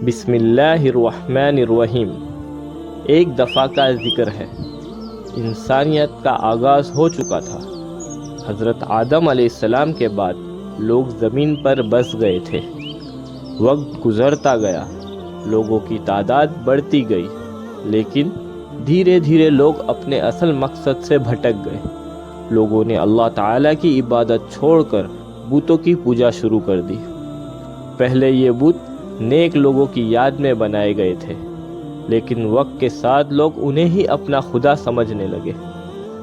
بسم اللہ الرحمن الرحیم۔ ایک دفعہ کا ذکر ہے، انسانیت کا آغاز ہو چکا تھا۔ حضرت آدم علیہ السلام کے بعد لوگ زمین پر بس گئے تھے۔ وقت گزرتا گیا، لوگوں کی تعداد بڑھتی گئی، لیکن دھیرے دھیرے لوگ اپنے اصل مقصد سے بھٹک گئے۔ لوگوں نے اللہ تعالیٰ کی عبادت چھوڑ کر بتوں کی پوجا شروع کر دی۔ پہلے یہ بت نیک لوگوں کی یاد میں بنائے گئے تھے، لیکن وقت کے ساتھ لوگ انہیں ہی اپنا خدا سمجھنے لگے۔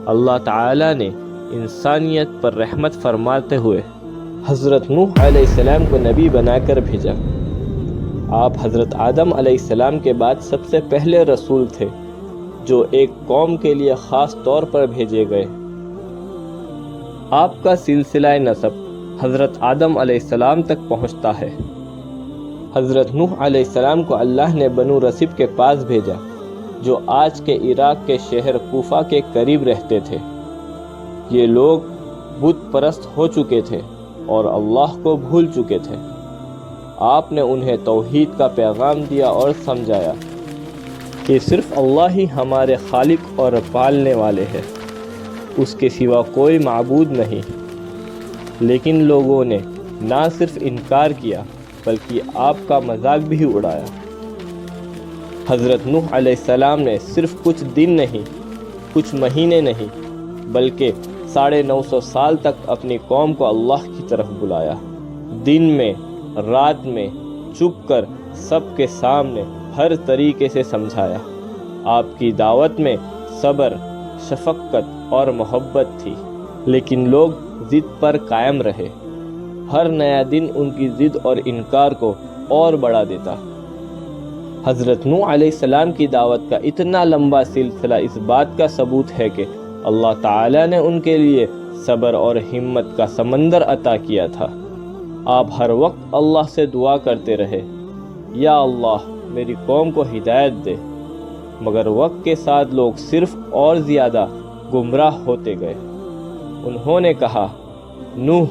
اللہ تعالیٰ نے انسانیت پر رحمت فرماتے ہوئے حضرت نوح علیہ السلام کو نبی بنا کر بھیجا۔ آپ حضرت آدم علیہ السلام کے بعد سب سے پہلے رسول تھے جو ایک قوم کے لیے خاص طور پر بھیجے گئے۔ آپ کا سلسلہ نسب حضرت آدم علیہ السلام تک پہنچتا ہے۔ حضرت نوح علیہ السلام کو اللہ نے بنو رسیب کے پاس بھیجا، جو آج کے عراق کے شہر کوفہ کے قریب رہتے تھے۔ یہ لوگ بت پرست ہو چکے تھے اور اللہ کو بھول چکے تھے۔ آپ نے انہیں توحید کا پیغام دیا اور سمجھایا کہ صرف اللہ ہی ہمارے خالق اور پالنے والے ہیں، اس کے سوا کوئی معبود نہیں۔ لیکن لوگوں نے نہ صرف انکار کیا بلکہ آپ کا مذاق بھی اڑایا۔ حضرت نوح علیہ السلام نے صرف کچھ دن نہیں، کچھ مہینے نہیں، بلکہ 950 سال تک اپنی قوم کو اللہ کی طرف بلایا۔ دن میں، رات میں، چپ کر، سب کے سامنے، ہر طریقے سے سمجھایا۔ آپ کی دعوت میں صبر، شفقت اور محبت تھی، لیکن لوگ ضد پر قائم رہے۔ ہر نیا دن ان کی ضد اور انکار کو اور بڑھا دیتا۔ حضرت نوح علیہ السلام کی دعوت کا اتنا لمبا سلسلہ اس بات کا ثبوت ہے کہ اللہ تعالیٰ نے ان کے لیے صبر اور ہمت کا سمندر عطا کیا تھا۔ آپ ہر وقت اللہ سے دعا کرتے رہے، یا اللہ میری قوم کو ہدایت دے، مگر وقت کے ساتھ لوگ صرف اور زیادہ گمراہ ہوتے گئے۔ انہوں نے کہا، نوح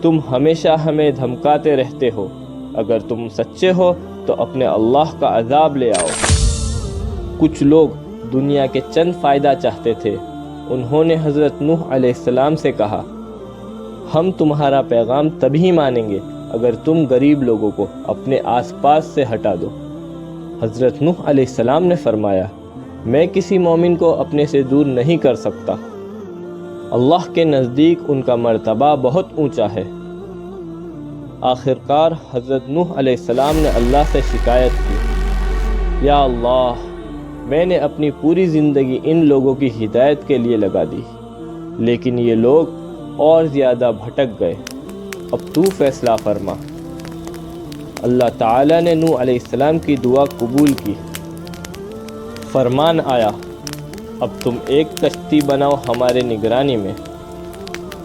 تم ہمیشہ ہمیں دھمکاتے رہتے ہو، اگر تم سچے ہو تو اپنے اللہ کا عذاب لے آؤ۔ کچھ لوگ دنیا کے چند فائدہ چاہتے تھے۔ انہوں نے حضرت نوح علیہ السلام سے کہا، ہم تمہارا پیغام تبھی مانیں گے اگر تم غریب لوگوں کو اپنے آس پاس سے ہٹا دو۔ حضرت نوح علیہ السلام نے فرمایا، میں کسی مومن کو اپنے سے دور نہیں کر سکتا۔ اللہ کے نزدیک ان کا مرتبہ بہت اونچا ہے۔ آخرکار حضرت نوح علیہ السلام نے اللہ سے شکایت کی، یا اللہ میں نے اپنی پوری زندگی ان لوگوں کی ہدایت کے لیے لگا دی، لیکن یہ لوگ اور زیادہ بھٹک گئے، اب تو فیصلہ فرما۔ اللہ تعالیٰ نے نوح علیہ السلام کی دعا قبول کی۔ فرمان آیا، اب تم ایک کشتی بناؤ ہمارے نگرانی میں۔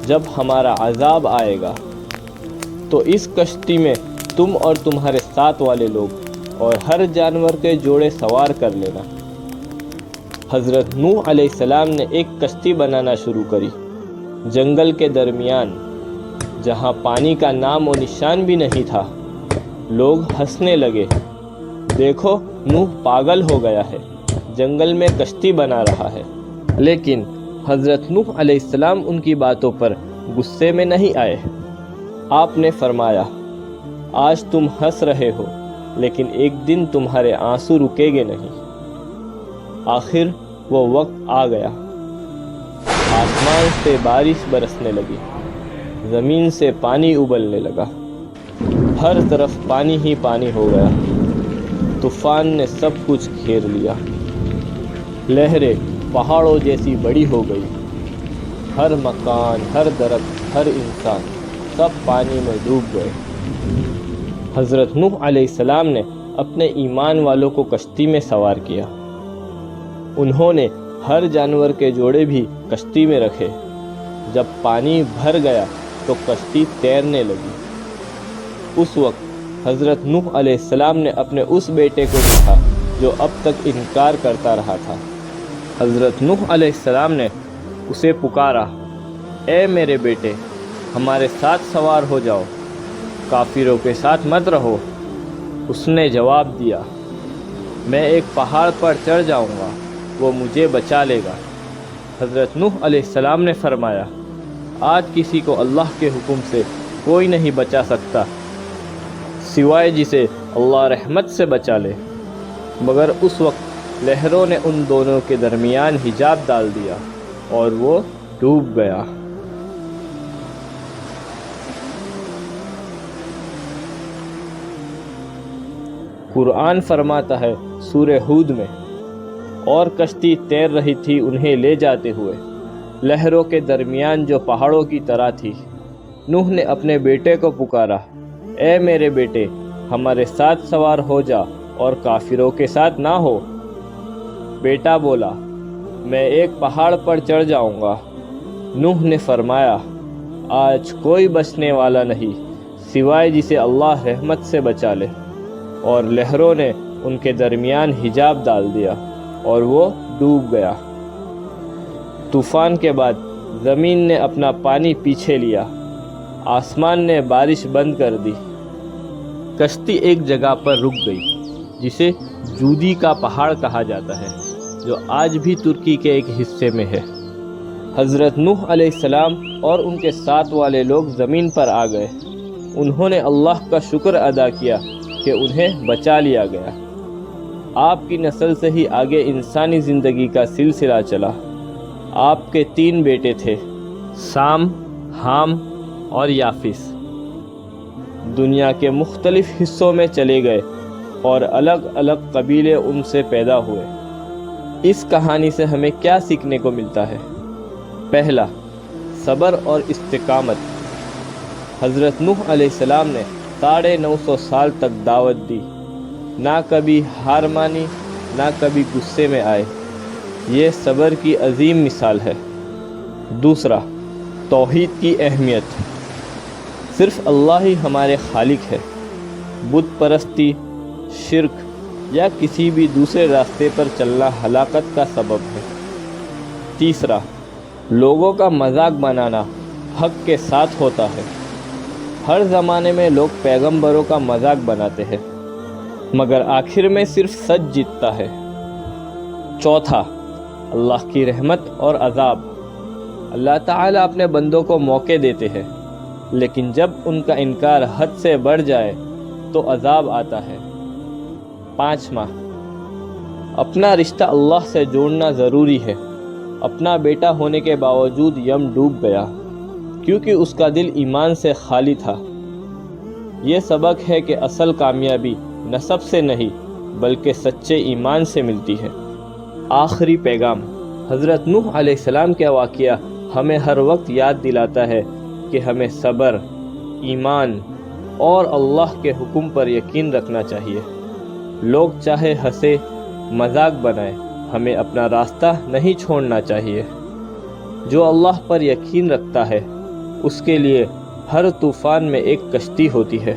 جب ہمارا عذاب آئے گا تو اس کشتی میں تم اور تمہارے ساتھ والے لوگ اور ہر جانور کے جوڑے سوار کر لینا۔ حضرت نوح علیہ السلام نے ایک کشتی بنانا شروع کری، جنگل کے درمیان، جہاں پانی کا نام و نشان بھی نہیں تھا۔ لوگ ہنسنے لگے، دیکھو نوح پاگل ہو گیا ہے، جنگل میں کشتی بنا رہا ہے۔ لیکن حضرت نوح علیہ السلام ان کی باتوں پر غصے میں نہیں آئے۔ آپ نے فرمایا، آج تم ہنس رہے ہو، لیکن ایک دن تمہارے آنسو رکیں گے نہیں۔ آخر وہ وقت آ گیا، آسمان سے بارش برسنے لگی، زمین سے پانی ابلنے لگا، ہر طرف پانی ہی پانی ہو گیا۔ طوفان نے سب کچھ گھیر لیا، لہریں پہاڑوں جیسی بڑی ہو گئی، ہر مکان، ہر درخت، ہر انسان سب پانی میں ڈوب گئے۔ حضرت نوح علیہ السلام نے اپنے ایمان والوں کو کشتی میں سوار کیا۔ انہوں نے ہر جانور کے جوڑے بھی کشتی میں رکھے۔ جب پانی بھر گیا تو کشتی تیرنے لگی۔ اس وقت حضرت نوح علیہ السلام نے اپنے اس بیٹے کو دیکھا جو اب تک انکار کرتا رہا تھا۔ حضرت نوح علیہ السلام نے اسے پکارا، اے میرے بیٹے، ہمارے ساتھ سوار ہو جاؤ، کافروں کے ساتھ مت رہو۔ اس نے جواب دیا، میں ایک پہاڑ پر چڑھ جاؤں گا، وہ مجھے بچا لے گا۔ حضرت نوح علیہ السلام نے فرمایا، آج کسی کو اللہ کے حکم سے کوئی نہیں بچا سکتا سوائے جسے اللہ رحمت سے بچا لے، مگر اس وقت لہروں نے ان دونوں کے درمیان حجاب ڈال دیا اور وہ ڈوب گیا۔ قرآن فرماتا ہے سورہ ہود میں، اور کشتی تیر رہی تھی انہیں لے جاتے ہوئے، لہروں کے درمیان جو پہاڑوں کی طرح تھی۔ نوح نے اپنے بیٹے کو پکارا، اے میرے بیٹے، ہمارے ساتھ سوار ہو جا اور کافروں کے ساتھ نہ ہو۔ بیٹا بولا، میں ایک پہاڑ پر چڑھ جاؤں گا۔ نوح نے فرمایا، آج کوئی بچنے والا نہیں سوائے جسے اللہ رحمت سے بچا لے، اور لہروں نے ان کے درمیان حجاب ڈال دیا اور وہ ڈوب گیا۔ طوفان کے بعد زمین نے اپنا پانی پیچھے لیا، آسمان نے بارش بند کر دی، کشتی ایک جگہ پر رک گئی جسے جودی کا پہاڑ کہا جاتا ہے، جو آج بھی ترکی کے ایک حصے میں ہے۔ حضرت نوح علیہ السلام اور ان کے ساتھ والے لوگ زمین پر آ گئے۔ انہوں نے اللہ کا شکر ادا کیا کہ انہیں بچا لیا گیا۔ آپ کی نسل سے ہی آگے انسانی زندگی کا سلسلہ چلا۔ آپ کے 3 بیٹے تھے، سام، حام اور یافس۔ دنیا کے مختلف حصوں میں چلے گئے اور الگ الگ قبیلے ان سے پیدا ہوئے۔ اس کہانی سے ہمیں کیا سیکھنے کو ملتا ہے؟ پہلا، صبر اور استقامت۔ حضرت نوح علیہ السلام نے 950 سال تک دعوت دی، نہ کبھی ہار مانی، نہ کبھی غصے میں آئے۔ یہ صبر کی عظیم مثال ہے۔ دوسرا، توحید کی اہمیت۔ صرف اللہ ہی ہمارے خالق ہے۔ بت پرستی، شرک یا کسی بھی دوسرے راستے پر چلنا ہلاکت کا سبب ہے۔ تیسرا، لوگوں کا مذاق بنانا حق کے ساتھ ہوتا ہے۔ ہر زمانے میں لوگ پیغمبروں کا مذاق بناتے ہیں، مگر آخر میں صرف سچ جیتتا ہے۔ چوتھا، اللہ کی رحمت اور عذاب۔ اللہ تعالیٰ اپنے بندوں کو موقع دیتے ہیں، لیکن جب ان کا انکار حد سے بڑھ جائے تو عذاب آتا ہے۔ پانچواں، اپنا رشتہ اللہ سے جوڑنا ضروری ہے۔ اپنا بیٹا ہونے کے باوجود یم ڈوب گیا کیونکہ اس کا دل ایمان سے خالی تھا۔ یہ سبق ہے کہ اصل کامیابی نسب سے نہیں بلکہ سچے ایمان سے ملتی ہے۔ آخری پیغام۔ حضرت نوح علیہ السلام کا واقعہ ہمیں ہر وقت یاد دلاتا ہے کہ ہمیں صبر، ایمان اور اللہ کے حکم پر یقین رکھنا چاہیے۔ لوگ چاہے ہنسے، مذاق بنائیں، ہمیں اپنا راستہ نہیں چھوڑنا چاہیے۔ جو اللہ پر یقین رکھتا ہے اس کے لیے ہر طوفان میں ایک کشتی ہوتی ہے۔